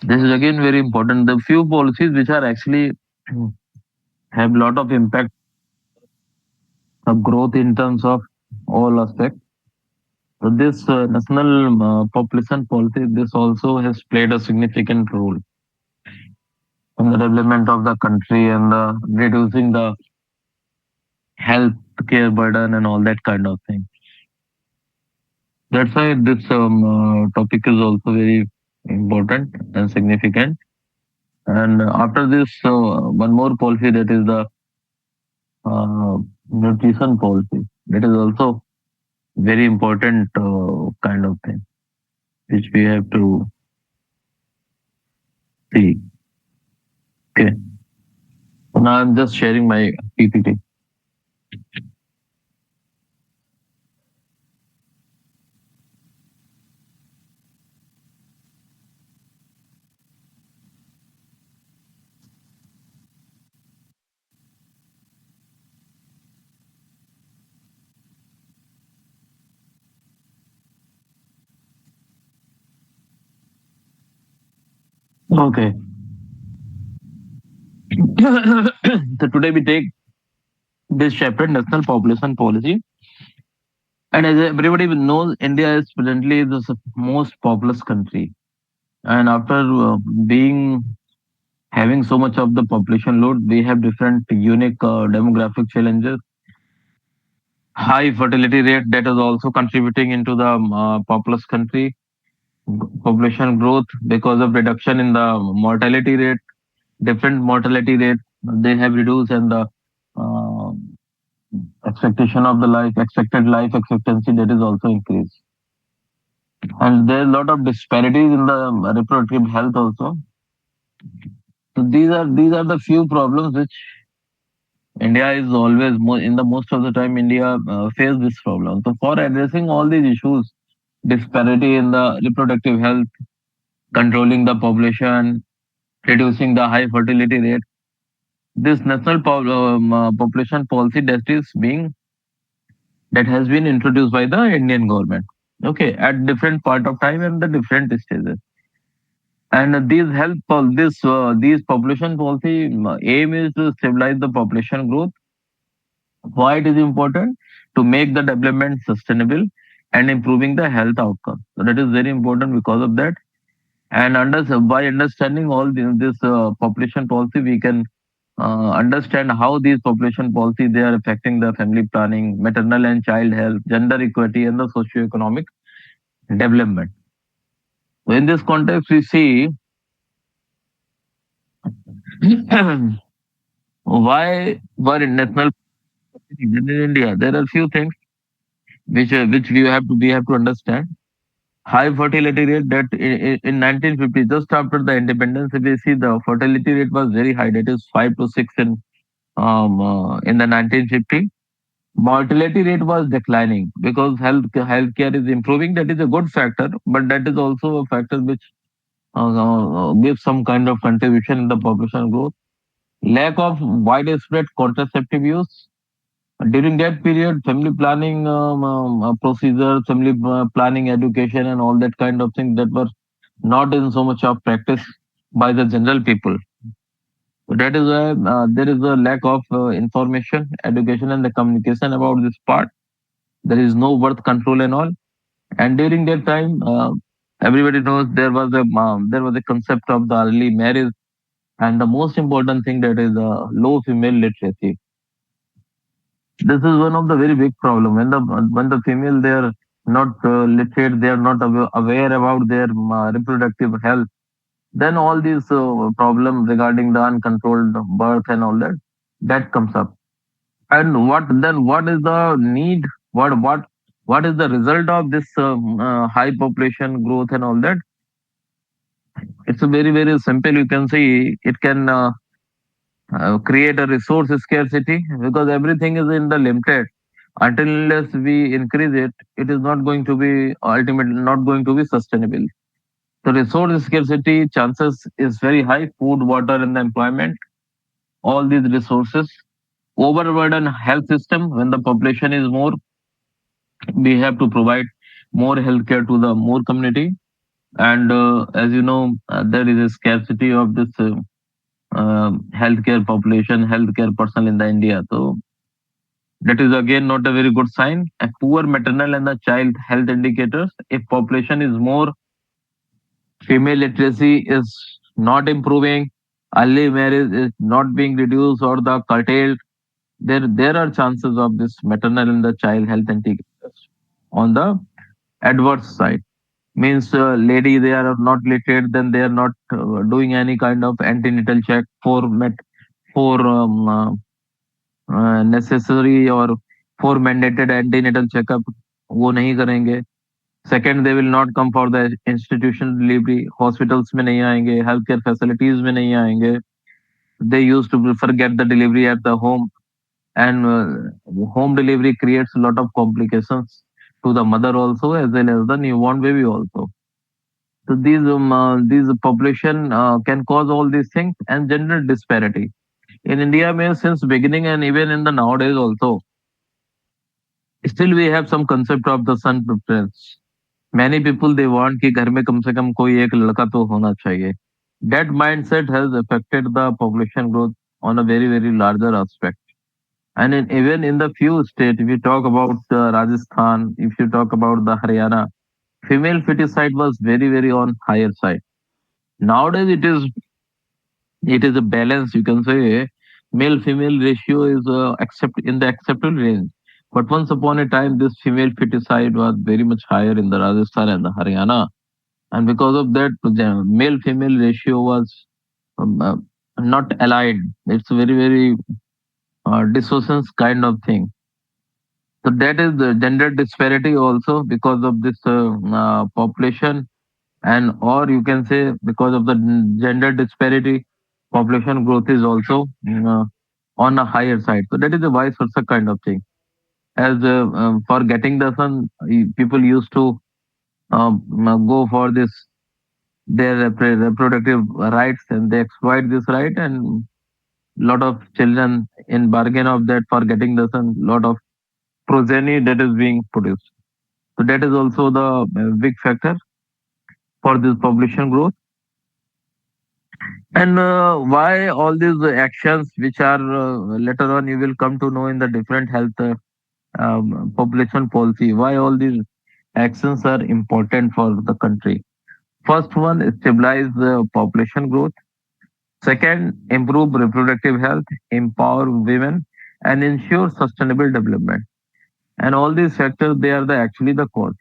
This is again very important. The few policies which are actually have lot of impact of growth in terms of all aspects. So this national population policy, this also has played a significant role in the development of the country and reducing the health care burden and all that kind of thing. That's why this topic is also very important and significant. And after this, one more policy, that is the uh, nutrition policy. That is also very important kind of thing which we have to see. Okay. Now I'm just sharing my PPT. Okay. So today we take this chapter, national population policy. And as everybody knows, India is presently the most populous country. And after being having so much of the population load, we have different unique demographic challenges. High fertility rate, that is also contributing into the populous country. Population growth because of reduction in the mortality rate, different mortality rate they have reduced, and the uh, expectation of the life, expected life expectancy, that is also increased. And there are a lot of disparities in the reproductive health also. So these are the few problems which India is always in the most of the time India face this problem. So for addressing all these issues, disparity in the reproductive health, controlling the population, reducing the high fertility rate, this national population policy that has been introduced by the Indian government. Okay, at different part of time and the different stages. And these population policy aim is to stabilize the population growth. Why it is important? To make the development sustainable and improving the health outcome. So that is very important because of that. And by understanding all this population policy, we can understand how these population policies they are affecting the family planning, maternal and child health, gender equity, and the socio-economic development. So in this context, we see why were national in India. There are few things which we have to understand. High fertility rate, that in 1950, just after the independence, we see the fertility rate was very high. That is 5 to 6 in the 1950. Mortality rate was declining because healthcare is improving. That is a good factor, but that is also a factor which gives some kind of contribution in the population growth. Lack of widespread contraceptive use. During that period, family planning procedures, family planning education, and all that kind of thing that were not in so much of practice by the general people. So that is why there is a lack of information, education, and the communication about this part. There is no birth control and all. And during that time, everybody knows there was a concept of the early marriage, and the most important thing, that is low female literacy. This is one of the very big problem. When the female, they are not literate, they are not aware about their reproductive health. Then all these problems regarding the uncontrolled birth and all that comes up. And what is the need? What is the result of this high population growth and all that? It's a very simple. You can see it can create a resource scarcity because everything is in the limited. Until unless we increase it, it is not going to be ultimately not going to be sustainable. So resource scarcity chances is very high. Food, water, and the employment. All these resources overburden health system. When the population is more, we have to provide more healthcare to the more community. And as you know, there is a scarcity of this healthcare population, healthcare personnel in the India. So that is again not a very good sign. A poor maternal and the child health indicators. If population is more, female literacy is not improving, early marriage is not being reduced or the curtailed, there are chances of this maternal and the child health indicators on the adverse side. Means lady they are not literate, then they are not doing any kind of antenatal check for for necessary or for mandated antenatal checkup, वो नहीं करेंगे. Second, they will not come for the institution delivery, hospitals में नहीं आएंगे, health care facilities में नहीं आएंगे. They use to prefer get the delivery at the home, and home delivery creates a lot of complications to the mother also as well as the newborn baby also. So these population can cause all these things. And gender disparity in India means since beginning and even in the nowadays also, still we have some concept of the son preference. Many people they want कि घर में कम से कम कोई एक लड़का तो होना चाहिए. That mindset has affected the population growth on a very larger aspect. And even in the few states, if you talk about Rajasthan, if you talk about the Haryana, female feticide was very on higher side. Nowadays, it is a balance. You can say male female ratio is accept in the acceptable range. But once upon a time, this female feticide was very much higher in the Rajasthan and the Haryana, and because of that, the male female ratio was um, uh, not aligned. It's very dissonance kind of thing. So that is the gender disparity also because of this population, and or you can say because of the gender disparity, population growth is also on a higher side. So that is a vice versa kind of thing. As for getting the son, people used to go for this their reproductive rights, and they exploit this right, and lot of children in bargain of that for getting the son, lot of progeny that is being produced. So that is also the big factor for this population growth. And why all these actions, which are later on you will come to know in the different health population policy, why all these actions are important for the country. First one, stabilize the population growth. Second, improve reproductive health, empower women, and ensure sustainable development. And all these factors, they are the actually the cause.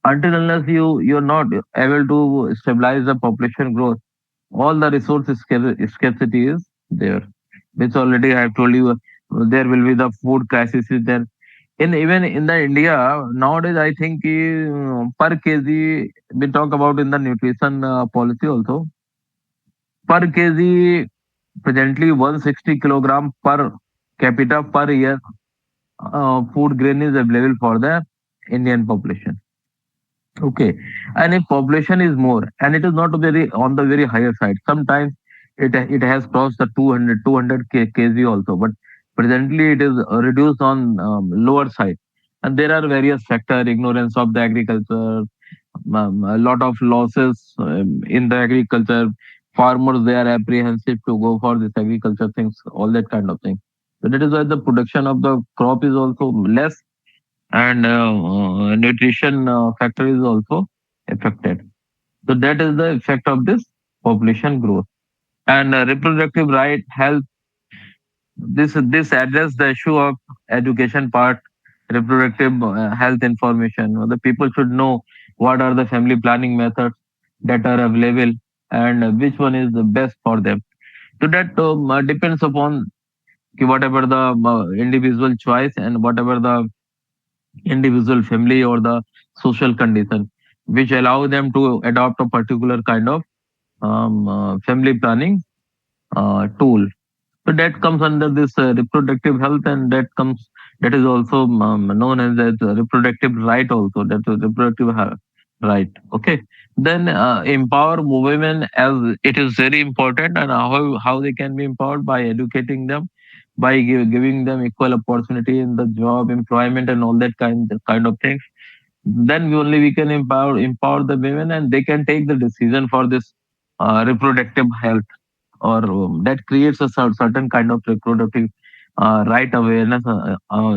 Until unless you're not able to stabilize the population growth, all the resource scarcity is there, which already I have told you. There will be the food crisis is there. In even in the India nowadays, I think per kg, we talk about in the nutrition policy also, per kg presently 160 kilogram per capita per year food grain is available for the Indian population. Okay. And if population is more, and it is not very on the very higher side, sometimes it has crossed the 200 kg also, but presently it is reduced on lower side. And there are various factor, ignorance of the agriculture, a lot of losses in the agriculture. Farmers they are apprehensive to go for this agriculture things, all that kind of thing. So that is why the production of the crop is also less, and nutrition factor is also affected. So that is the effect of this population growth. And reproductive right health. This address the issue of education part, reproductive health information. The people should know what are the family planning methods that are available, and which one is the best for them. So that depends upon whatever the individual choice and whatever the individual family or the social condition, which allow them to adopt a particular kind of family planning tool. So that comes under this reproductive health, and that is also known as that reproductive right also. That is reproductive right. Okay. Then empower women, as it is very important, and how they can be empowered by educating them, by giving them equal opportunity in the job, employment, and all that kind of things. then we can empower the women, and they can take the decision for this reproductive health, or that creates a certain kind of reproductive right awareness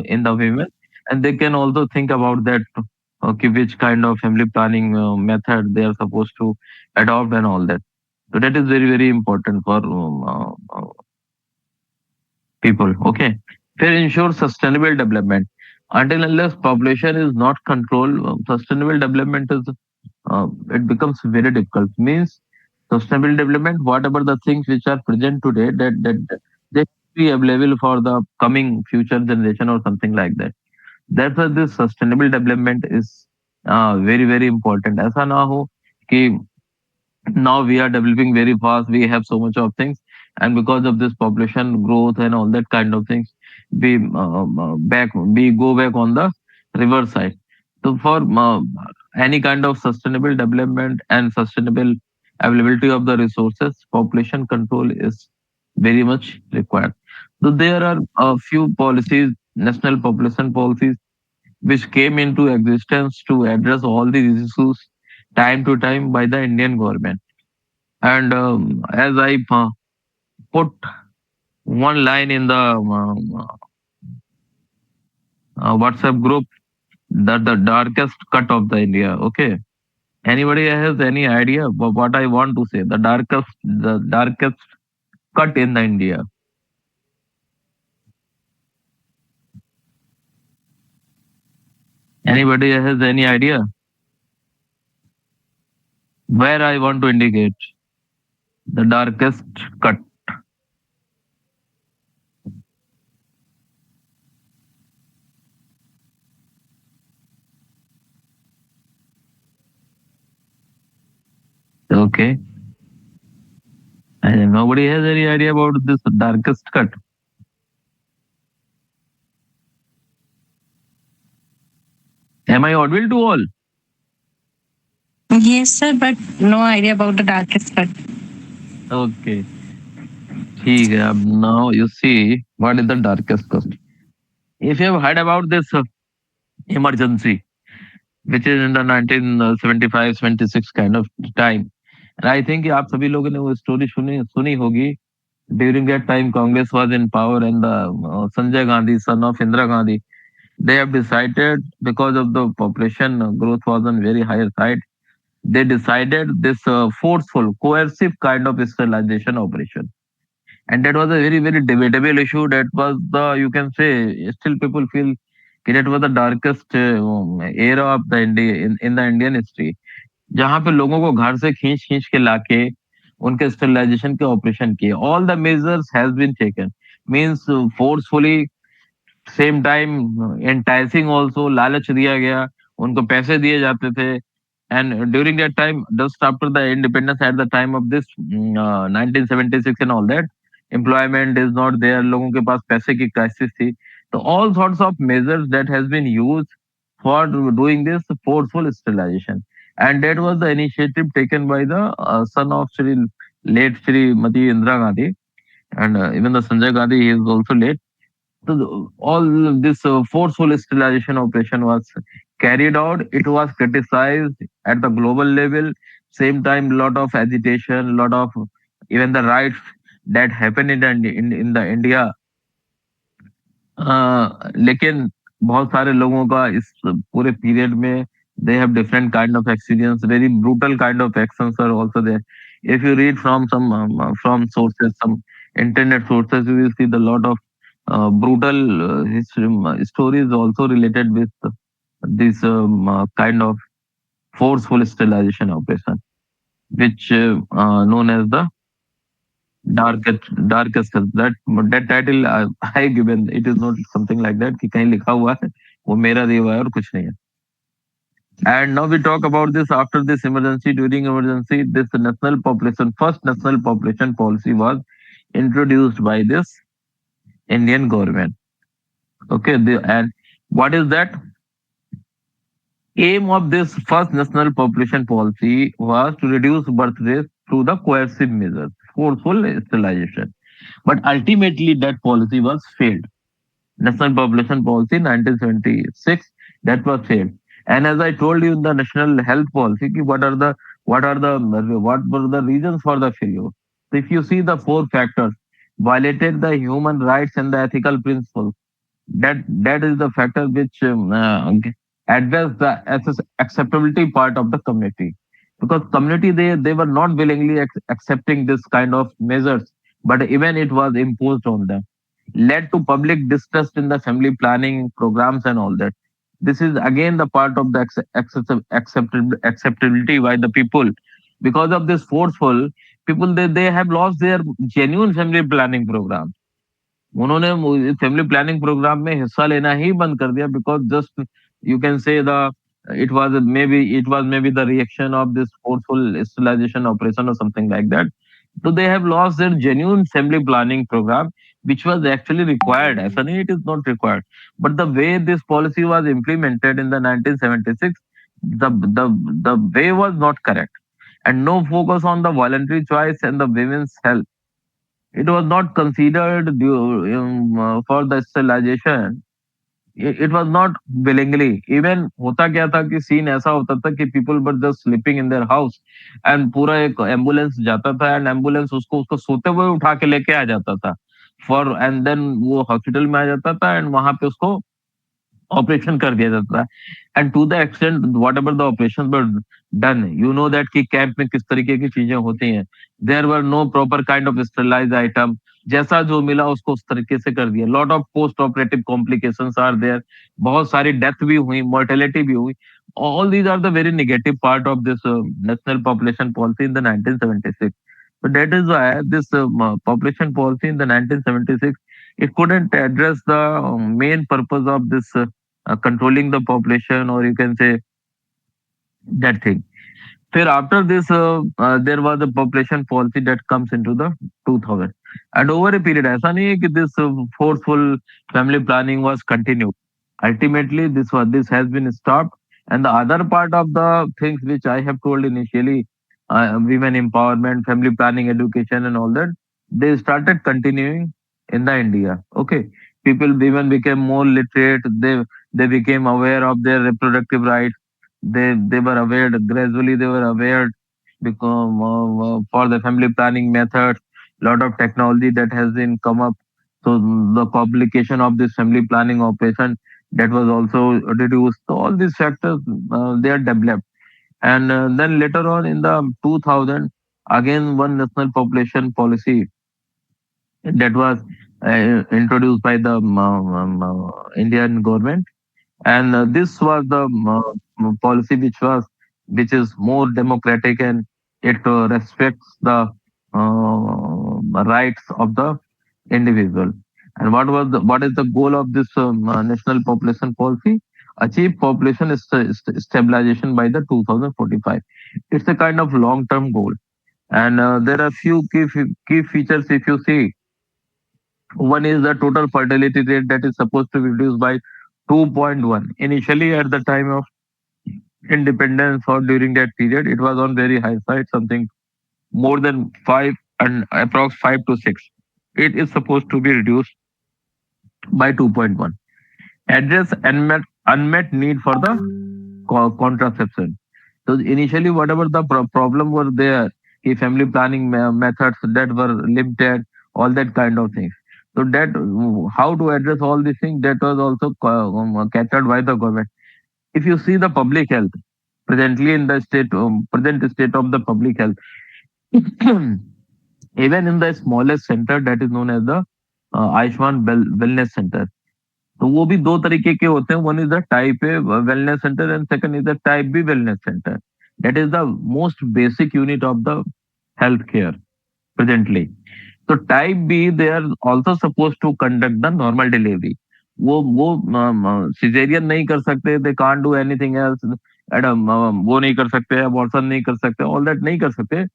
in the women, and they can also think about that, okay, which kind of family planning method they are supposed to adopt and all that. So that is very very important for people. Okay, fair ensure sustainable development. Until unless population is not controlled, sustainable development is it becomes very difficult. Means sustainable development, whatever the things which are present today, that they should be available for the coming future generation or something like that. That's why this sustainable development is very very important. ऐसा ना हो कि now we are developing very fast, we have so much of things, and because of this population growth and all that kind of things, we go back on the reverse side. So for any kind of sustainable development and sustainable availability of the resources, population control is very much required. So there are a few policies, national population policies, which came into existence to address all these issues time to time by the Indian government. And as I put one line in the WhatsApp group, that the darkest cut of the India. Okay. Anybody has any idea of what I want to say? The darkest cut in the India. Anybody has any idea where I want to indicate the darkest cut? Okay. And nobody has any idea about this darkest cut. Am I audible to all? Yes, sir, but no idea about the darkest cut. Okay. ठीक है. Now you see what is the darkest cut. If you have heard about this emergency, which is in the 1975-76 kind of time, and I think आप सभी लोगों ने वो story सुनी सुनी होगी. During that time, Congress was in power, and the Sanjay Gandhi, son of Indira Gandhi, they have decided, because of the population growth was on very higher side, they decided this forceful, coercive kind of sterilization operation. And that was a very very debatable issue. That was the, you can say, still people feel कि that was the darkest era of the India in the Indian history, जहाँ पे लोगों को घर से खींच खींच के लाके उनके स्टेरिलाइजेशन के ऑपरेशन किए. All the measures has been taken, means forcefully, same time enticing also, लालच दिया गया, उनको पैसे दिए जाते थे. And during that time, just after the independence, at the time of this 1976 and all that, employment is not there, लोगों के पास पैसे की क्राइसिस थी. तो all sorts of measures that has been used for doing this forceful sterilization, and that was the initiative taken by the son of Shri late Shri Mati Indira Gandhi, and even the Sanjay Gandhi, he is also late. So all this forceful sterilization operation was carried out. It was criticized at the global level. Same time, lot of agitation, lot of even the riots that happened in the India. लेकिन बहुत सारे लोगों का इस पूरे period में, they have different kind of experience, very brutal kind of actions are also there. If you read from some from sources, some internet sources, you will see the lot of brutal history, stories also related with this kind of forceful sterilization operation, which known as the darkest. That title I given, it is not something like that कि कहीं लिखा हुआ है, वो मेरा दिया हुआ है और कुछ नहीं है. And now we talk about this after this emergency. During emergency, this national population, first national population policy was introduced by this Indian government. Okay, and what is that? Aim of this first national population policy was to reduce birth rates through the coercive measures, forceful sterilization. But ultimately, that policy was failed. National Population Policy 1976, that was failed. And as I told you in the national health policy, ki what were the reasons for the failure? So if you see the four factors, violated the human rights and the ethical principles. That is the factor which address the acceptability part of the community, because community they were not willingly accepting this kind of measures, but even it was imposed on them, led to public distrust in the family planning programs and all that. This is again the part of the acceptability by the people. Because of this forceful, people they have lost their genuine family planning program. उन्होंने family planning programme में हिस्सा लेना ही बंद कर दिया, because just you can say the it was maybe the reaction of this forceful sterilization operation or something like that. So they have lost their genuine family planning program, which was actually required. ऐसा नहीं it is not required, but the way this policy was implemented in the 1976, the the the way was not correct, and no focus on the voluntary choice and the women's health. It was not considered for the sterilization. It was not willingly. Even होता क्या था कि scene ऐसा होता था कि people were just sleeping in their house, and पूरा एक एम्बुलेंस जाता था, एंड एम्बुलेंस उसको उसको सोते हुए उठा के लेके आ जाता था, फॉर एंड देन वो हॉस्पिटल में आ जाता था, एंड वहां पे उसको ऑपरेशन कर दिया जाता है. And to the extent whatever the operation were done, you know that कि कैंप में किस तरीके की चीजें होती हैं. There were no proper kind of sterilise item. जैसा जो मिला उसको उस तरीके से कर दिया. Lot of post operative complications are there. बहुत सारी डेथ भी हुई, मोर्टेलिटी भी हुई. All these are the very negative part of this national population policy in the 1976. So that is why this population policy in the 1976, it couldn't address the main purpose of this controlling the population, or you can say that thing. Then after this, there was a population policy that comes into the 2000. And over a period, ऐसा नहीं है कि this forceful family planning was continued. Ultimately, this has been stopped. And the other part of the things which I have told initially, women empowerment, family planning, education, and all that, they started continuing in the India. Okay, women became more literate. They became aware of their reproductive rights. They were aware gradually. They were aware become for the family planning methods. Lot of technology that has been come up. So the complication of this family planning operation, that was also reduced. So all these factors they are developed. And then later on in the 2000, again one national population policy that was introduced by the Indian government. And this was the policy which is more democratic, and it respects the rights of the individual. And what is the goal of this national population policy? Achieve population stabilization by the 2045. It's a kind of long term goal. And there are few key features. If you see, one is the total fertility rate that is supposed to be reduced by 2.1. Initially, at the time of independence or during that period, it was on very high side, something more than 5 and approx 5 to 6. It is supposed to be reduced by 2.1. Address unmet need for the contraception. So initially, whatever the problem were there, the family planning methods that were limited, all that kind of things. So that how to address all these things, that was also catered by the government. If you see the public health presently in the present state of the public health, even in the smallest center that is known as the Ayushman Wellness Center. तो वो भी दो तरीके के होते हैं. One is the type A wellness centre, and second is the type B wellness centre. That is the most basic unit of the health care presently. तो type B they are also suppose to conduct the normal delivery. वो caesarean नहीं कर सकते, they can't do anything else. एडम वो नहीं कर सकते, अबॉर्शन नहीं कर सकते, ऑल दैट नहीं कर सकते.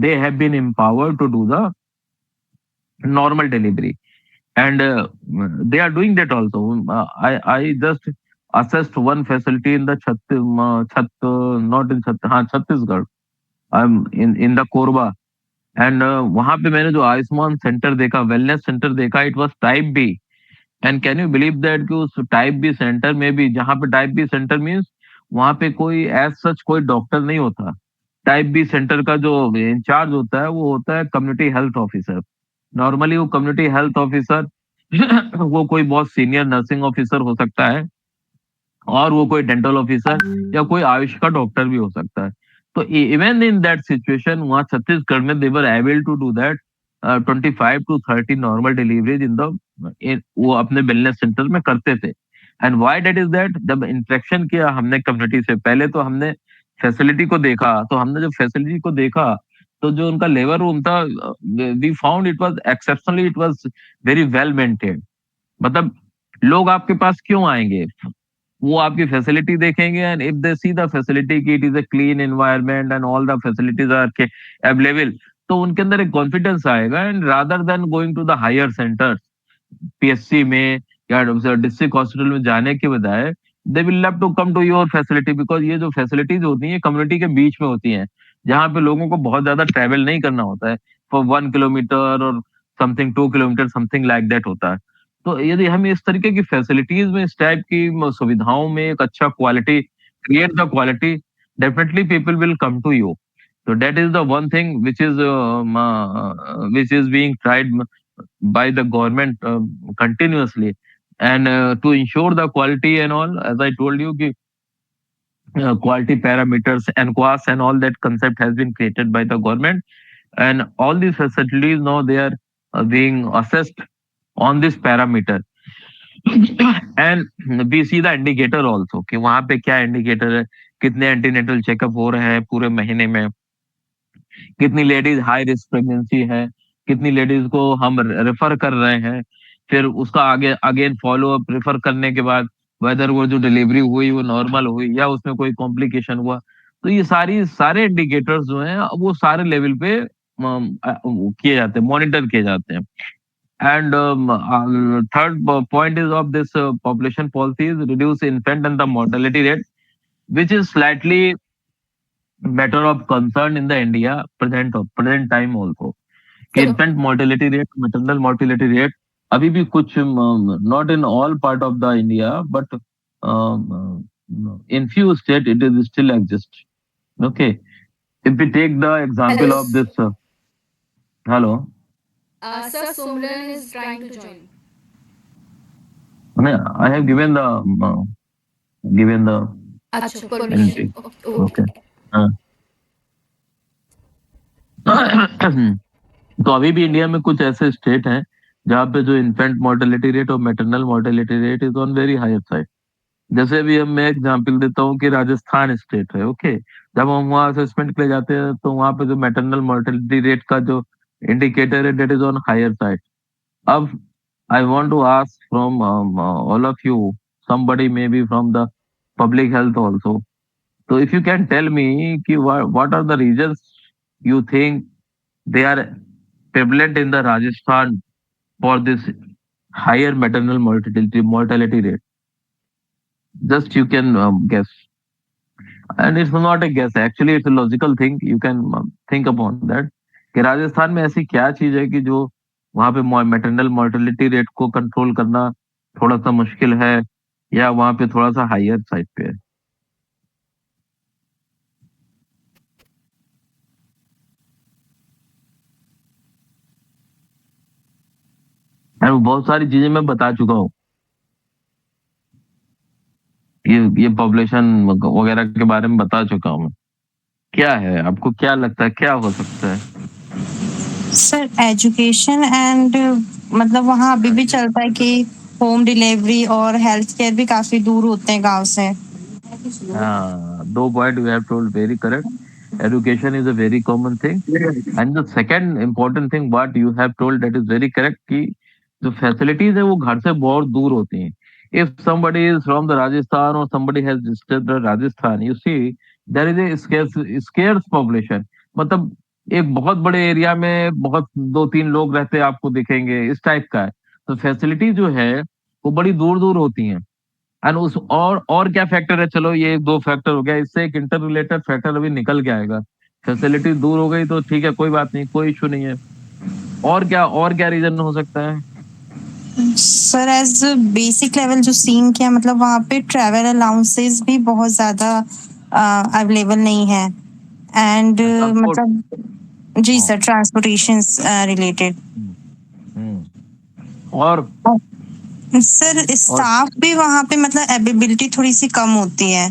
They have been empowered to do the normal delivery, and they are doing that also. I just assessed one facility in the not in Chhattisgarh. I'm in the Korba, and वहां पे मैंने जो Ayushman centre देखा, wellness centre देखा, it was type B. And can you believe that कि उस type B centre में भी, जहाँ पे टाइप बी सेंटर मीन्स वहां पे कोई एज सच कोई डॉक्टर नहीं होता। टाइप बी सेंटर का जो इंचार्ज होता है वो होता है कम्युनिटी हेल्थ ऑफिसर। नॉर्मली वो कम्युनिटी हेल्थ ऑफिसर वो कोई बहुत सीनियर नर्सिंग ऑफिसर हो सकता है, और वो कोई डेंटल ऑफिसर या कोई आयुष का डॉक्टर भी हो सकता है। तो इवन इन दैट सिचुएशन वहाँ छत्तीसगढ़ में they were able to do that 25 to 30 normal deliveries in the, वो अपने वेलनेस सेंटर में करते थे। And why that is that, जब इंटरेक्शन किया हमने कम्युनिटी से, पहले तो हमने फैसिलिटी को देखा, तो हमने जब फैसिलिटी को देखा तो जो उनका लेबर रूम था, we found it was exceptionally, it was very well maintained. मतलब लोग आपके पास क्यों आएंगे, वो आपकी फैसिलिटी देखेंगे, and if they see the facility कि it is a clean environment and all the facilities are available, तो उनके अंदर एक कॉन्फिडेंस आएगा। And rather than going to the higher centre, PSC में या डिस्ट्रिक्ट हॉस्पिटल में जाने के बजाय, they will love to come to your facility, because ये जो फैसिलिटीज होती हैं कम्युनिटी के बीच में होती हैं, जहाँ पे लोगों को बहुत ज्यादा ट्रेवल नहीं करना होता है, फॉर 1 किलोमीटर और something 2 kilometre something like that होता है। तो यदि हम इस तरीके की फैसिलिटीज में, इस टाइप की सुविधाओं में एक अच्छा quality, create the quality, definitely people will come to you. So that is the one thing which is being tried by the government continuously, and to ensure the quality and all, as I told you ki, quality parameters and QAS and all that concept has been created by the government, and all these facilities now they are being assessed on this parameter. And we see the indicator also कि वहां पे क्या indicator है, कितने antenatal checkup हो रहे हैं पूरे महीने में, कितनी लेडीज हाई रिस्क प्रेगनेंसी है, कितनी लेडीज को हम रेफर कर रहे हैं, फिर उसका आगे अगेन फॉलो अप रेफर करने के बाद वेदर वो जो डिलीवरी हुई वो नॉर्मल हुई या उसमें कोई कॉम्प्लिकेशन हुआ। तो ये सारे इंडिकेटर्स जो हैं वो सारे लेवल पे किए जाते हैं, मॉनिटर किए जाते हैं। And third point is of this population policy is reduce infant and the mortality rate, which is slightly matter of concern in the India present time also, कि infant mortality rate, maternal mortality rate अभी भी कुछ not in all part of the India, but in few state it is still exist. Okay, if we take the Hello. example of this, hello, Sir, Sumran is trying to join. I have given the Acha, permission. entry. Okay. Okay. हाँ. तो अभी भी India में कुछ ऐसे state हैं जहाँ पे जो इन्फेंट मोर्टेलिटी रेट और maternal mortality rate is on very higher side. जैसे अभी हम मैं एग्जांपल देता हूँ कि राजस्थान स्टेट है। ओके, जब हम वहाँ असेसमेंट के लिए जाते हैं तो वहाँ पे जो मैटरनल मोर्टेलिटी रेट का जो इंडिकेटर है that is on higher side. अब I want to ask from all of you, somebody maybe from the public health also, so if you can tell me कि what are the reasons you think they are prevalent in the Rajasthan for this higher maternal mortality rate. Just you can guess, and it's not a guess. Actually, it's a logical thing. You can think upon that. कि राजस्थान में ऐसी क्या चीज है कि जो वहाँ पे मैटरनल मोर्टेलिटी रेट को कंट्रोल करना थोड़ा सा मुश्किल है, या वहाँ पे थोड़ा सा हायर साइड पे है। और बहुत सारी चीजें मैं बता चुका हूँ, ये पॉपुलेशन वगैरह के बारे में बता चुका हूँ। क्या है, आपको क्या लगता है क्या हो सकता है? सर एजुकेशन एंड मतलब वहाँ अभी भी चलता है कि होम डिलीवरी और हेल्थ केयर भी काफी दूर होते हैं गांव से। हाँ, दो point you have told very correct. Education is a very common thing, and the second important thing what you have told that is very correct कि जो फैसिलिटीज है वो घर से बहुत दूर होती हैं। If somebody is from the Rajasthan or somebody has visited the Rajasthan, you see there is a scarce population। मतलब एक बहुत बड़े एरिया में बहुत 2-3 लोग रहते हैं आपको दिखेंगे, इस टाइप का है। तो फैसिलिटी जो है वो बड़ी दूर दूर होती हैं। एंड उस और क्या फैक्टर है, चलो ये 2 फैक्टर हो गया, इससे एक इंटर रिलेटेड फैक्टर अभी निकल के आएगा। फैसिलिटी दूर हो गई तो ठीक है, कोई बात नहीं, कोई इशू नहीं है। और क्या रीजन हो सकता है? सर एज बेसिक लेवल जो सीन किया, मतलब वहाँ पे ट्रैवल अलाउंसेस भी बहुत ज़्यादा अवेलेबल नहीं है। And transport. मतलब जी हाँ। Sir, transportation related. Hmm. Hmm. और सर और स्टाफ भी वहाँ पे मतलब एबिलिटी थोड़ी सी कम होती है।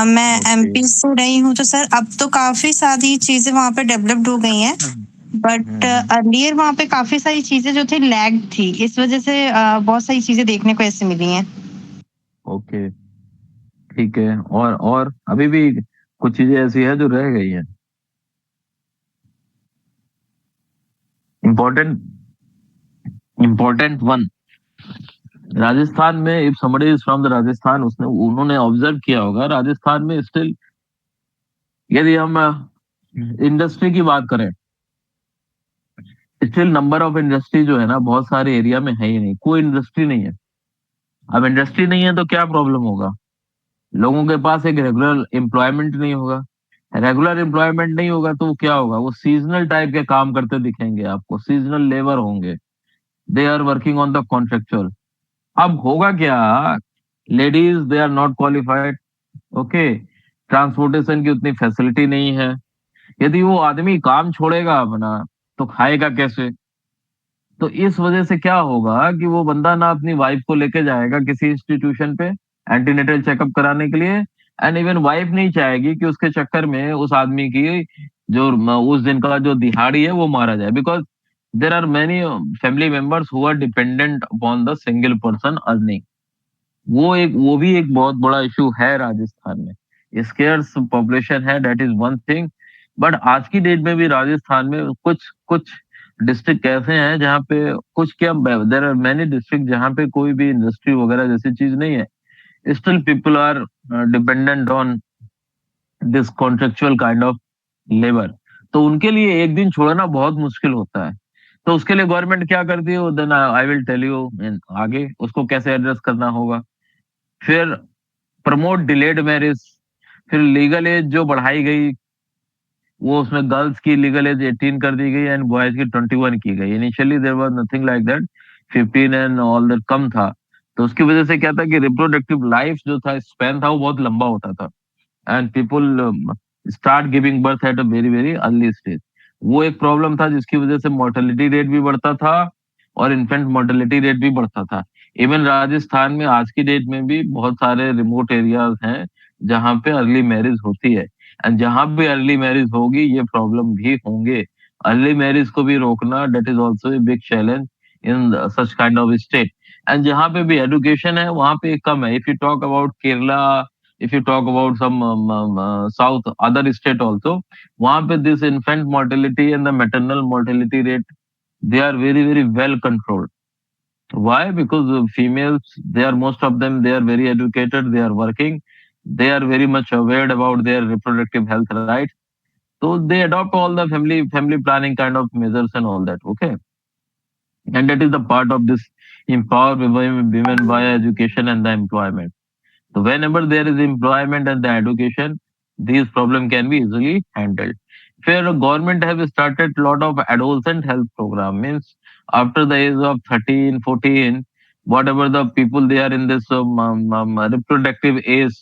मैं ओके। एमपी से रही हूँ, तो सर अब तो काफ़ी सारी चीज़ें वहाँ पे डेवलप्ड हो गई हैं। But hmm. अर्लियर वहाँ पे काफ़ी सारी चीज़ें जो थी लैग थी, इस वजह से बहुत सारी चीज़ें देखने को ऐसे मिली हैं। ओके, ठीक है। और अभी भी कुछ चीजें ऐसी है जो रह गई हैं, इम्पोर्टेंट इम्पोर्टेंट वन। राजस्थान में, if somebody is from the Rajasthan, उसने उन्होंने ऑब्जर्व किया होगा राजस्थान में स्टिल, यदि हम इंडस्ट्री की बात करें, स्टिल नंबर ऑफ इंडस्ट्री जो है ना, बहुत सारे एरिया में है ही नहीं, कोई इंडस्ट्री नहीं है। अब इंडस्ट्री नहीं है तो क्या प्रॉब्लम होगा? लोगों के पास एक रेगुलर एम्प्लॉयमेंट नहीं होगा। रेगुलर एम्प्लॉयमेंट नहीं होगा तो क्या होगा? वो सीजनल टाइप के काम करते दिखेंगे आपको, सीजनल लेबर होंगे। They are working on the contractual. अब होगा क्या? Ladies they are not qualified. Okay. Transportation की उतनी फैसिलिटी नहीं है। यदि वो आदमी काम छोड़ेगा अपना, तो खाएगा कैसे? तो इस वजह से क्या होगा कि वो बंदा ना अपनी वाइफ को लेके जाएगा किसी इंस्टीट्यूशन पे एंटीनेटल चेकअप कराने के लिए। एंड इवन वाइफ नहीं चाहेगी कि उसके चक्कर में उस आदमी की जो उस दिन का जो दिहाड़ी है वो मारा जाए, because there are many family members who are dependent upon the single person earning. वो भी एक बहुत बड़ा इशू है राजस्थान में। स्केर्स पॉपुलेशन है, that is one thing. But आज की डेट में भी राजस्थान में कुछ कुछ डिस्ट्रिक्ट ऐसे हैं जहाँ पे कुछ क्या, देर आर मेनी डिस्ट्रिक्ट जहाँ पे कोई भी इंडस्ट्री वगैरह जैसी चीज नहीं है। Still people are dependent on this contractual kind of labour. तो उनके लिए एक दिन छोड़ना बहुत मुश्किल होता है। तो उसके लिए गवर्नमेंट क्या करती है, then I will tell you आगे उसको कैसे एड्रेस करना होगा। फिर प्रमोट डिलेड मैरिज। फिर लीगल एज जो बढ़ाई गई, वो उसमें गर्ल्स की लीगल एज 18 कर दी गई एंड बॉयज की 21 की गई। Initially there was nothing like that, 15 and all that कम था। तो उसकी वजह से क्या था कि रिप्रोडक्टिव लाइफ जो था, स्पैन था, वो बहुत लंबा होता था। And people start giving birth at a very very early stage. वो एक प्रॉब्लम था जिसकी वजह से मोर्टेलिटी रेट भी बढ़ता था और इन्फेंट मोर्टेलिटी रेट भी बढ़ता था। इवन राजस्थान में आज की डेट में भी बहुत सारे रिमोट एरियाज हैं जहाँ पे अर्ली मैरिज होती है। एंड जहाँ भी अर्ली मैरिज होगी ये प्रॉब्लम भी होंगे। अर्ली मैरिज को भी रोकना, that is also a big challenge in such kind of state. And जहाँ पे भी एजुकेशन है वहाँ पे कम है। If you talk about Kerala, if you talk about some south other state also, वहाँ पे this infant mortality and the maternal mortality rate, they are very very well controlled. Why? Because females, they are, most of them, they are very educated, they are working, they are very much aware about their reproductive health rights. So they adopt all the family planning kind of measures and all that. Okay. And that is the part of this empower women via education and the employment. So whenever there is employment and the education, these problem can be easily handled. Where the government have started lot of adolescent health program, means after the age of 13, 14, whatever the people they are in this reproductive age,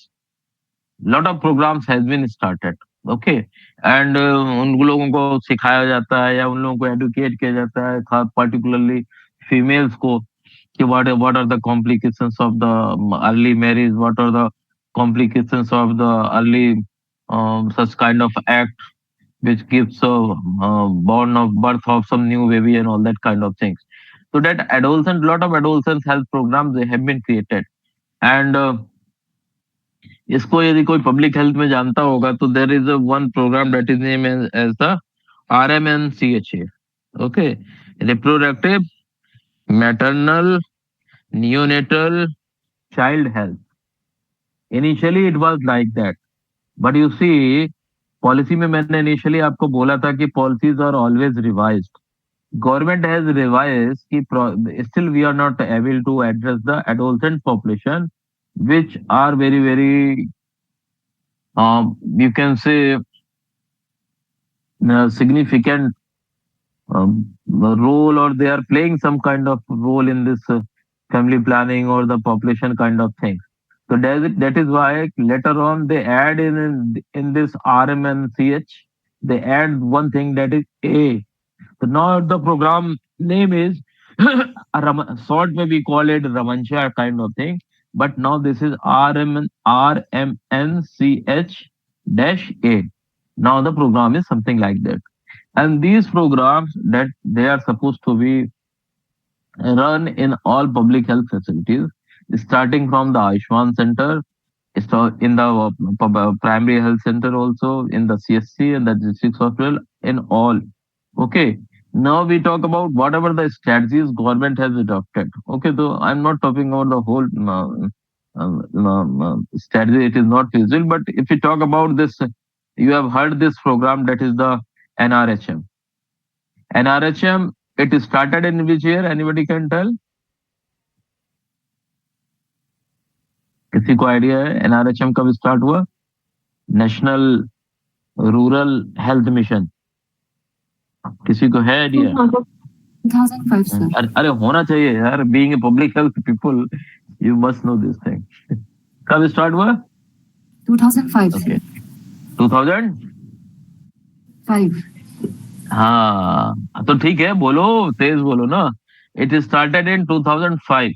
lot of programs has been started. Okay. And उन लोगों को सिखाया जाता है या उन लोगों को एडुकेट किया जाता है, खास particularly females को, कि what are the complications of the early marriage, what are the complications of the early such kind of act which gives a born of birth of some new baby and all that kind of things. So that adolescent, lot of adolescent health programs they have been created. And इसको यदि कोई public health में जानता होगा तो there is one program that is name as the RMNCHA. Okay. Reproductive maternal neonatal child health. Initially it was like that, but you see, policy में मैंने initially आपको बोला था कि policies are always revised. Government has revise कि still we are not able to address the adolescent population which are very very you can say significant role, or they are playing some kind of role in this family planning or the population kind of thing. So that is why later on they add in this RM and CH, they add one thing, that is A. So now the program name is short may we call it Ramansha kind of thing, but now this is RMNCH dash A. Now the program is something like that. And these programs that they are supposed to be run in all public health facilities, starting from the Ayushman Center, in the primary health center, also in the CSC and the district hospital, in all. Okay. Now we talk about whatever the strategies government has adopted. Okay, so I'm not talking about the whole strategy. It is not feasible. But if we talk about this, you have heard this program, that is the NRHM. NRHM, it started in which year? Anybody can tell? किसी को idea है NRHM कब start हुआ? National rural health mission, किसी को है idea? 2005, sir. अरे होना चाहिए यार, being a public health people you must know this thing. कब स्टार्ट हुआ? 2005, ओके, sir. 2005. 5. हाँ तो ठीक है, बोलो, तेज बोलो ना. It started in 2005.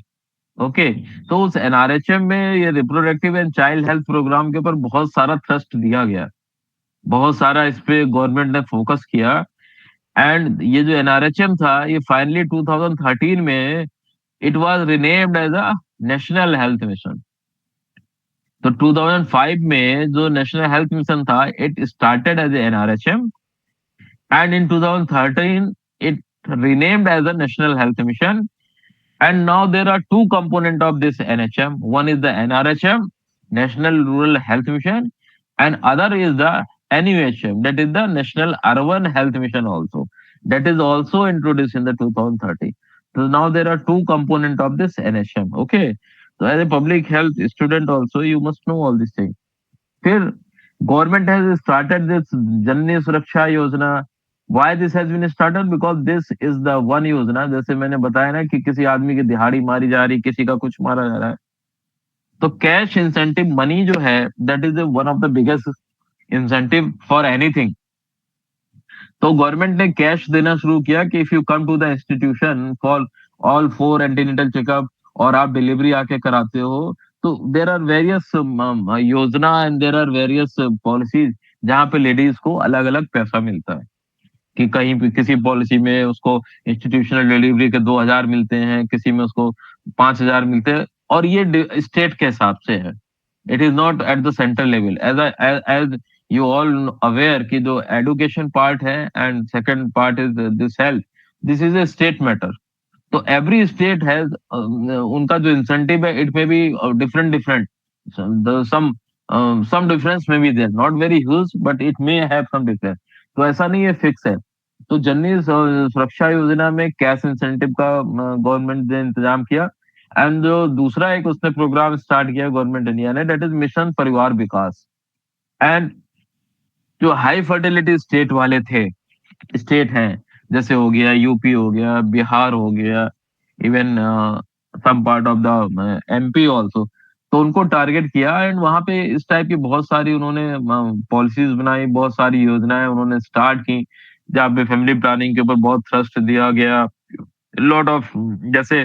ओके. तो उस एनआरएचएम में ये reproductive and child health program के ऊपर बहुत सारा थ्रस्ट दिया गया, बहुत सारा इस पे गवर्नमेंट ने फोकस किया. एंड ये जो एनआरएचएम था, ये फाइनली 2013 में it was renamed as a national health mission. तो 2005 में जो नेशनल हेल्थ मिशन था, it started as NRHM, and in 2013 it renamed as a national health mission. And now there are two components of this NHM. One is the NRHM, National Rural Health Mission, and other is the NUHM, that is the National Urban Health Mission also. That is also introduced in the 2030. So now there are two components of this NHM. Okay. So as a public health student also, you must know all these things. फिर government has started this Janani Suraksha Yojana. Why this has been started? Because this is the one योजना, जैसे मैंने बताया ना कि किसी आदमी की दिहाड़ी मारी जा रही, किसी का कुछ मारा जा रहा है, तो कैश इंसेंटिव मनी जो है, that is one of the biggest incentive for anything. तो गवर्नमेंट ने कैश देना शुरू किया कि if you come to the institution for all 4 antenatal checkup, और आप डिलीवरी आके कराते हो, तो देर आर वेरियस योजना and there are various policies जहाँ पे लेडीज को अलग अलग पैसा मिलता है. कि कहीं भी किसी पॉलिसी में उसको इंस्टीट्यूशनल डिलीवरी के 2000 मिलते हैं, किसी में उसको 5000 मिलते हैं, और ये स्टेट के हिसाब से है. It is not at the central level. As you all aware कि जो एडुकेशन पार्ट है and second part is this health, this is a state matter. तो एवरी स्टेट हैज उनका जो इंसेंटिव है, it may be different different. Some difference may be there, not very huge, but it may have some difference. तो ऐसा नहीं है, fix है. तो जननी सुरक्षा योजना में कैश इंसेंटिव का गवर्नमेंट ने इंतजाम किया. एंड जो दूसरा एक उसने प्रोग्राम स्टार्ट किया गवर्नमेंट इंडिया ने, दैट इज मिशन परिवार विकास. एंड जो हाई फर्टिलिटी स्टेट वाले थे, स्टेट हैं, जैसे हो गया यूपी, हो गया बिहार, हो गया even some part of the MP also, तो उनको टारगेट किया. एंड वहां पे इस टाइप की बहुत सारी उन्होंने पॉलिसीज बनाई, बहुत सारी योजनाएं उन्होंने स्टार्ट की, जहाँ पे फैमिली प्लानिंग के ऊपर बहुत थ्रस्ट दिया गया. लॉट ऑफ, जैसे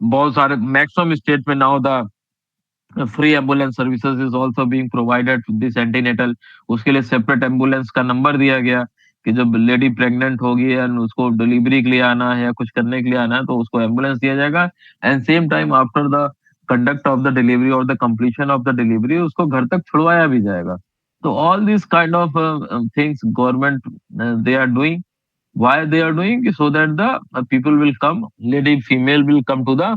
बहुत सारे मैक्सिमम स्टेट में now the free ambulance services is also being provided this antenatal. उसके लिए सेपरेट एम्बुलेंस का नंबर दिया गया कि जब लेडी प्रेग्नेंट होगी एंड उसको डिलीवरी के लिए आना है या कुछ करने के लिए आना है, तो उसको एम्बुलेंस दिया जाएगा. And same time after the conduct of the delivery और the completion of the delivery, उसको घर तक छुड़वाया भी जाएगा. तो all this kind of things government they are doing. Why they are doing? So that the people will come, lady female will come to the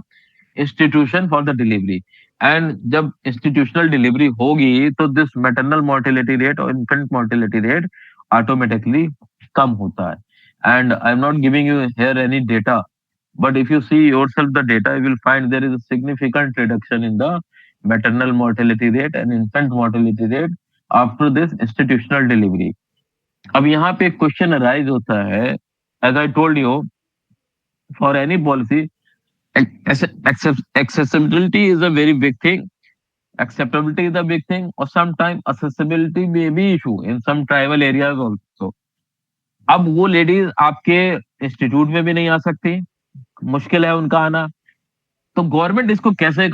institution for the delivery. And जब institutional delivery होगी, तो this maternal mortality rate और infant mortality rate automatically कम होता है. And I'm not giving you here any data, but if you see yourself the data, you will find there is a significant reduction in the maternal mortality rate and infant mortality rate after this institutional delivery. अब यहाँ पे एक question arise होता है, as I told you, for any policy, accessibility is a very big thing. Acceptability is a big thing, or sometimes accessibility may be issue in some tribal areas also. अब वो ladies आपके institute में भी नहीं आ सकती, मुश्किल है उनका आना। तो गवर्नमेंट इसको कैसे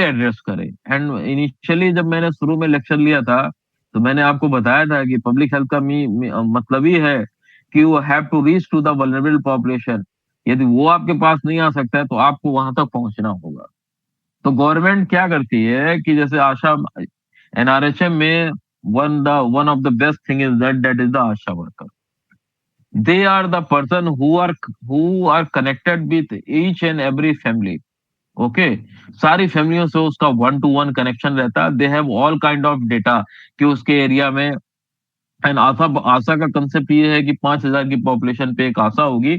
एड्रेस करे? एंड इनिशियली जब मैंने शुरू में लेक्चर लिया था, तो मैंने आपको बताया था कि पब्लिक हेल्थ का मतलब ही है कि वो have to reach to the vulnerable population. यदि वो आपके पास नहीं आ सकता है तो आपको वहां तक पहुंचना होगा। तो गवर्नमेंट क्या करती है कि जैसे आशा, एनआरएचएम में one of the best thing is that is the Asha worker. They are the person who are connected with each and every family. Okay, सारी फैमिलियों से उसका वन टू वन कनेक्शन रहता है। They have all kind of data कि उसके area में। And आशा आशा का concept ये है कि 5,000 की पॉपुलेशन पे एक आशा होगी,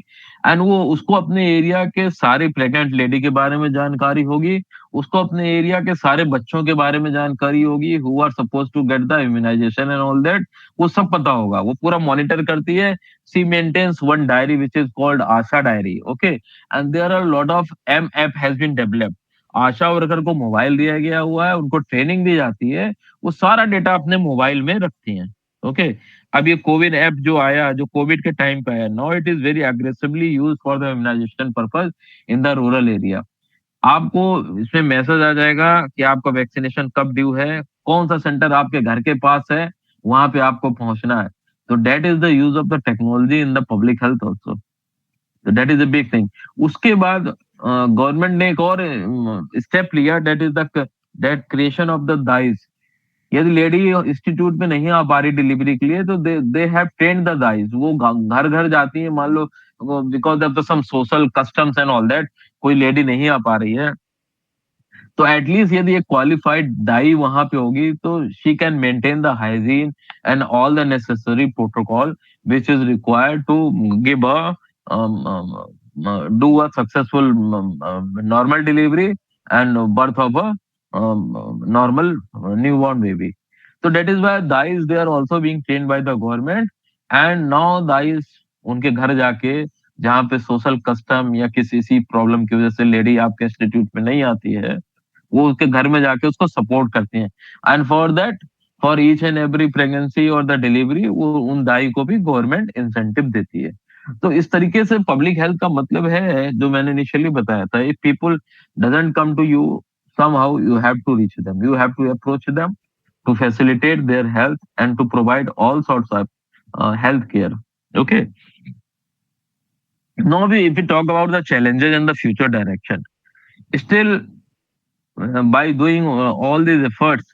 एंड वो उसको अपने एरिया के सारे प्रेग्नेंट लेडी के बारे में जानकारी होगी, उसको अपने एरिया के सारे बच्चों के बारे में जानकारी होगी, who are supposed to get the immunization and all that, वो सब पता होगा। वो पूरा मॉनिटर करती है। She maintains one diary which is called Asha diary. Okay, and there are lot of M app has been developed. Asha worker को mobile दिया गया हुआ है, उनको ट्रेनिंग दी जाती है, वो सारा डेटा अपने मोबाइल में रखती हैं। ओके, अब ये कोविन ऐप जो आया, जो कोविड के टाइम पे आया, now it is very aggressively use for the immunization purpose in the rural area. आपको इसमें मैसेज आ जाएगा कि आपका वैक्सीनेशन कब ड्यू है, कौन सा सेंटर आपके घर के पास है, वहां पे आपको पहुंचना है। तो that is the use of the technology in the public health also. तो that is a big thing. उसके बाद गवर्नमेंट ने एक और स्टेप लिया, that is the that creation of the dais. यदि लेडी इंस्टीट्यूट में नहीं आ पा रही डिलीवरी के लिए, तो they have trained the dais. वो घर घर जाती है, मान लो because of the some social customs and all that, कोई लेडी नहीं आ पा रही है, तो एटलीस्ट यदि एक क्वालिफाइड दाई वहां पे होगी तो she can maintain the hygiene and all the necessary protocol which is required to give a do a successful normal delivery and birth of a normal newborn baby. So that is why DICE, they are also being trained by the government, and now DICE उनके घर जाके, जहाँ पे social custom या किसी सी problem की वजह से लेडी आपके इंस्टीट्यूट में नहीं आती है, वो उसके घर में जाके उसको सपोर्ट करती हैं। And for that, for each and every pregnancy और द डिलीवरी, वो उन दाई को भी गवर्नमेंट इंसेंटिव देती है। तो इस तरीके से पब्लिक हेल्थ का मतलब है, जो मैंने इनिशियली बताया था, if people doesn't come to you, somehow you have to reach them, you have to approach them to facilitate their health and to provide all sorts of health care. Okay, now if we talk about the challenges and the future direction, still by doing all these efforts,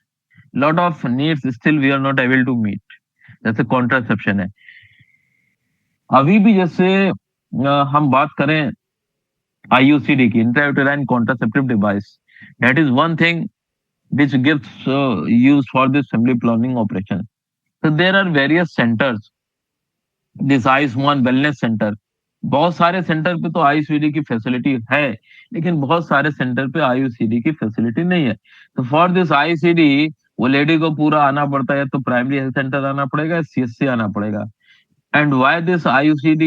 lot of needs still we are not able to meet. जैसे contraception है, अभी भी जैसे हम बात करें IUCD की, intrauterine contraceptive device, that is one thing which gets used for this family planning operation. So there are various centers, this Ayushman wellness centre. बहुत सारे सेंटर पे तो आईसीडी की फैसिलिटी है, लेकिन बहुत सारे सेंटर पे आईसीडी की फैसिलिटी नहीं है। तो फॉर दिस आईसीडी, वो लेडी को पूरा आना पड़ता है, तो प्राइमरी हेल्थ सेंटर आना पड़ेगा, सीएससी आना पड़ेगा। And why this IUCD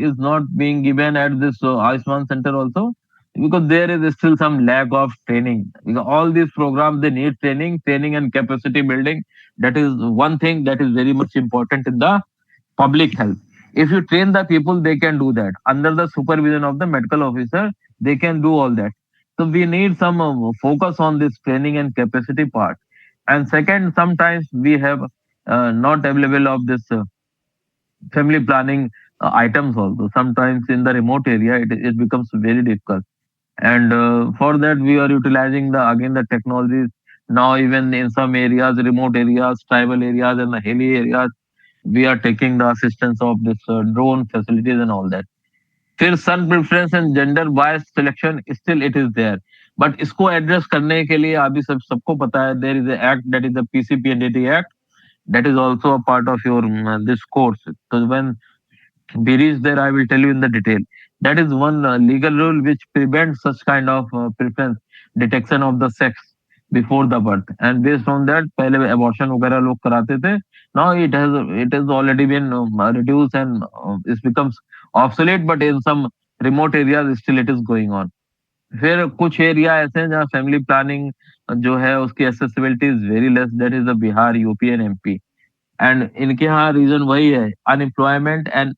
is not being given at this Ayushman center also? Because there is still some lack of training. Because all these programs, they need training and capacity building. That is one thing that is very much important in the public health. If you train the people, they can do that. Under the supervision of the medical officer, they can do all that. So we need some focus on this training and capacity part. And second, sometimes we have not available of this family planning items also. Sometimes in the remote area, it becomes very difficult. And for that, we are utilizing the technologies. Now, even in some areas, remote areas, tribal areas, and the hilly areas, we are taking the assistance of this drone facilities and all that. फिर son preference and gender bias selection still it is there, but इसको address करने के लिए अभी सबको पता है, there is act, that is the PCPNDT act, that is also a part of your this course. So when we reach there, I will tell you in the detail. That is one legal rule which prevents such kind of preference detection of the sex. before the birth, and based on that पहले abortion वगैरह लोग कराते थे. Now it has already been reduced and it becomes obsolete, but in some remote areas still it is going on. फिर कुछ area ऐसे हैं जहाँ फैमिली प्लानिंग जो है उसकी accessibility is very less, that is the Bihar, UP and MP. And इनके यहाँ रीजन वही है, unemployment and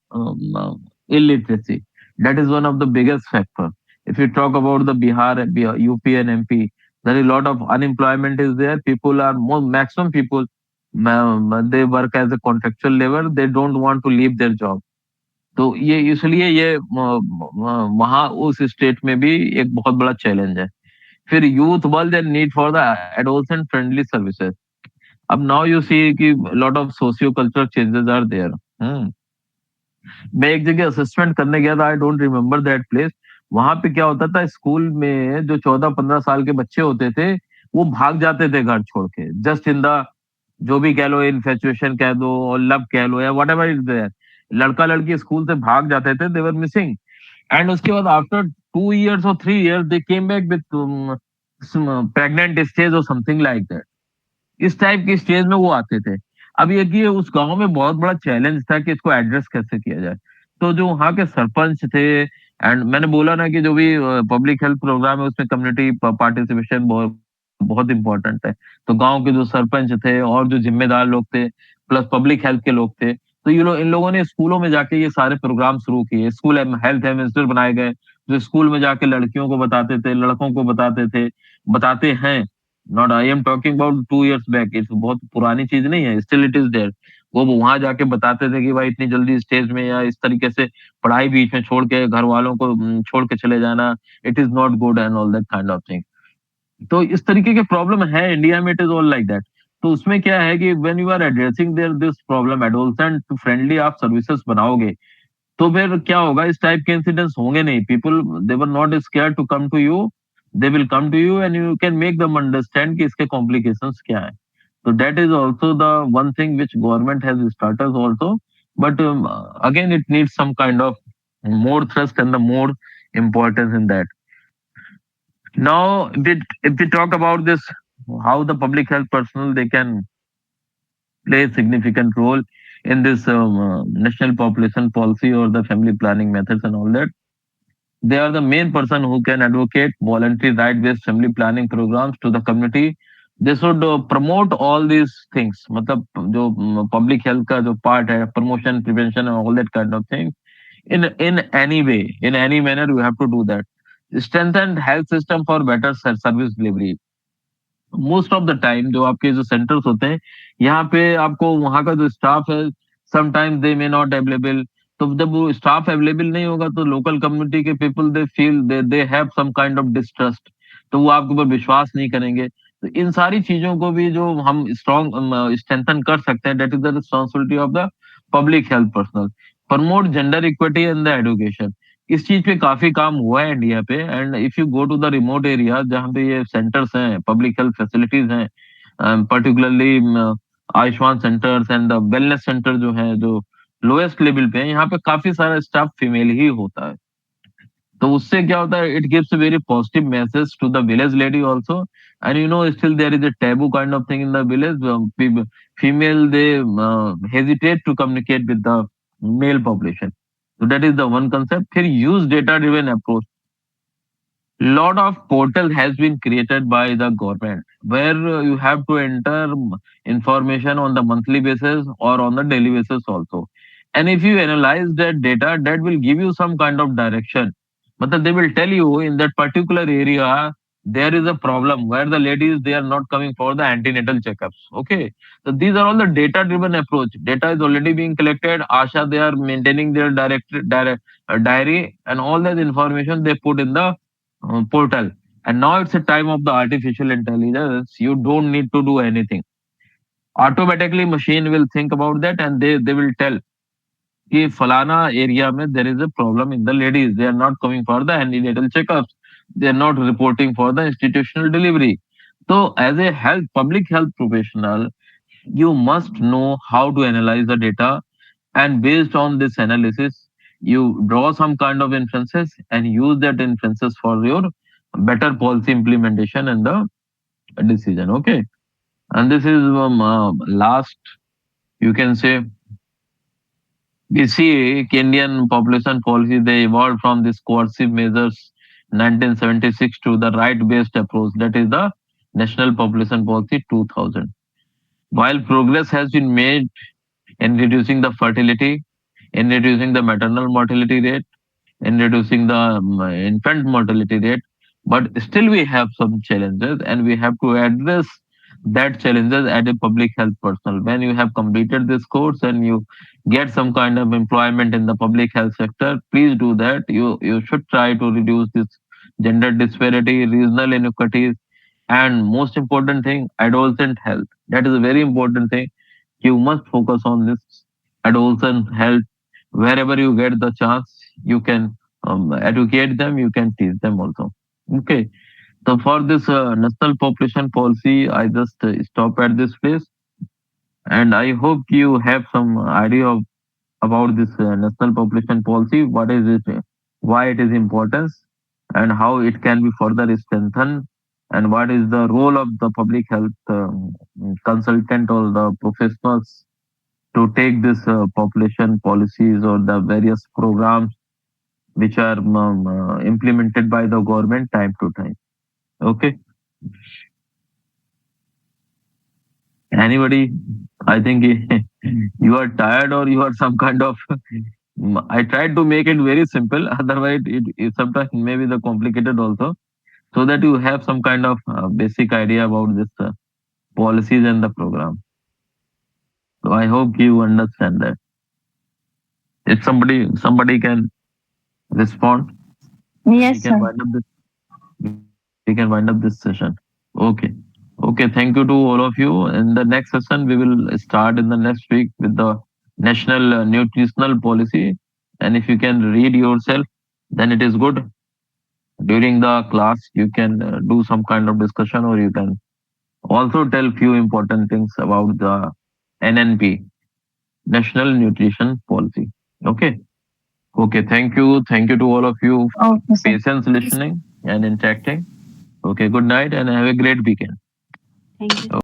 illiteracy. That is one of the biggest factor. If you talk about the Bihar, UP and MP, there is a lot of unemployment is there. People are more, maximum people, they work as a contractual labor. They don't want to leave their job. तो ये इसलिए ये वहाँ उस state में भी एक बहुत बड़ा चैलेंज है. फिर youth world and need for the adolescent friendly services. अब नाउ यू सी कि lot of socio cultural changes are there. मैं एक जगह असेसमेंट करने गया था, I don't remember that place. वहां पे क्या होता था, स्कूल में जो 14-15 साल के बच्चे होते थे वो भाग जाते थे घर छोड़ के, जस्ट इन द, जो भी कह लो, इन्फेचुएशन कह दो और लव कह लो या वट एवर इज देयर. लड़का लड़की स्कूल से भाग जाते थे, दे वर मिसिंग. एंड उसके बाद after 2 years or 3 years they came back with pregnant stage और समथिंग लाइक दैट. इस टाइप की स्टेज में वो आते थे. अब ये कि उस गांव में बहुत बड़ा चैलेंज था कि इसको एड्रेस कैसे किया जाए. तो जो वहाँ के सरपंच थे, एंड मैंने बोला ना कि जो भी पब्लिक हेल्थ प्रोग्राम है उसमें कम्युनिटी पार्टिसिपेशन बहुत बहुत इंपॉर्टेंट है. तो गांव के जो सरपंच थे और जो जिम्मेदार लोग थे प्लस पब्लिक हेल्थ के लोग थे, तो ये लोग, इन लोगों ने स्कूलों में जाके ये सारे प्रोग्राम शुरू किए. स्कूल हेल्थ एडमिनिस्ट्रेटर बनाए गए जो स्कूल में जाके लड़कियों को बताते थे, लड़कों को बताते थे, बताते हैं. Not I am talking about 2 years back, it's बहुत पुरानी चीज नहीं है, स्टिल इट इज देयर. वो वहां जाके बताते थे कि भाई इतनी जल्दी स्टेज में या इस तरीके से पढ़ाई बीच में छोड़ के घर वालों को छोड़ के चले जाना, it is not good and all that kind of thing. तो इस तरीके के प्रॉब्लम है इंडिया में, it is all like that. तो उसमें क्या है कि when you are addressing there this problem, adolescent friendly आप सर्विसेज बनाओगे, तो फिर क्या होगा, इस टाइप के इंसिडेंट्स होंगे नहीं. People they were not scared to come to you, they will come to you and you can make them understand कि इसके कॉम्प्लिकेशंस क्या है. So that is also the one thing which government has started also, but again it needs some kind of more thrust and the more importance in that. Now, if we talk about this, how the public health personnel they can play a significant role in this national population policy or the family planning methods and all that. They are the main person who can advocate voluntary right-based family planning programs to the community. They should promote all these things. मतलब जो public health का जो part है, promotion, prevention and all that kind of thing. In any way, in any manner, you have to do that. Strengthen health system for better service delivery. Most of the time जो आपके जो centres होते हैं, यहाँ पे आपको वहाँ का जो स्टाफ है, sometimes they may not available. तो जब वो स्टाफ अवेलेबल नहीं होगा तो लोकल कम्युनिटी के people they feel they have some kind of distrust, तो वो आपके ऊपर विश्वास नहीं करेंगे. तो इन सारी चीजों को भी जो हम स्ट्रॉन्ग स्ट्रेंथन कर सकते हैं, that is the responsibility of the public health personal. Promote gender equity in the education. इस चीज पे काफी काम हुआ है इंडिया पे. And if you go to the remote area जहाँ पे ये सेंटर्स हैं, पब्लिक हेल्थ फैसिलिटीज हैं, particularly Ayushman centers and the wellness center जो है, जो लोएस्ट लेवल पे है, यहाँ पे काफी सारा स्टाफ फीमेल ही होता है. तो उससे क्या होता है, it gives a very positive message to the village lady also. And you know still there is a taboo kind of thing in the village. Female they hesitate to communicate with the male population. So that is the one concept. Here, use data-driven approach. Lot of portal has been created by the government where you have to enter information on the monthly basis or on the daily basis also. And if you analyze that data, that will give you some kind of direction. But they will tell you in that particular area there is a problem where the ladies they are not coming for the antenatal checkups. Okay, so these are all the data-driven approach. Data is already being collected. Asha they are maintaining their diary and all that information they put in the portal. And now it's a time of the artificial intelligence. You don't need to do anything. Automatically machine will think about that and they will tell कि फलाना area में there is a problem in the ladies. They are not coming for the antenatal checkups. They are not reporting for the institutional delivery. So as a public health professional, you must know how to analyze the data, and based on this analysis, you draw some kind of inferences and use that inferences for your better policy implementation and the decision. Okay, and this is last. You can say we see Indian population policy. They evolved from this coercive measures 1976 to the right-based approach. That is the National Population Policy 2000. While progress has been made in reducing the fertility, in reducing the maternal mortality rate, in reducing the infant mortality rate, but still we have some challenges, and we have to address that challenges at a public health personnel. When you have completed this course and you get some kind of employment in the public health sector, please do that. You should try to reduce this gender disparity, regional inequities, and most important thing, adolescent health. That is a very important thing. You must focus on this adolescent health. Wherever you get the chance, you can educate them, you can teach them also. Okay. So for this national population policy, I just stop at this place, and I hope you have some idea of about this national population policy. What is it? Why it is important, and how it can be further strengthened, and what is the role of the public health consultant or the professionals to take this population policies or the various programs which are implemented by the government time to time. Okay. Anybody? I think you are tired or you are some kind of. I tried to make it very simple. Otherwise, it sometimes may be the complicated also, so that you have some kind of basic idea about this policies and the program. So I hope you understand that. If somebody can respond, then we Yes, can sir. wind up this. We can wind up this session. Okay. Okay. Thank you to all of you. In the next session, we will start in the next week with the national nutritional policy. And if you can read yourself, then it is good. During the class, you can do some kind of discussion, or you can also tell few important things about the NNP, National Nutrition Policy. Okay. Okay. Thank you. Thank you to all of you for Okay, sir. patience listening and interacting. Okay. Good night and have a great weekend. Thank you. Okay.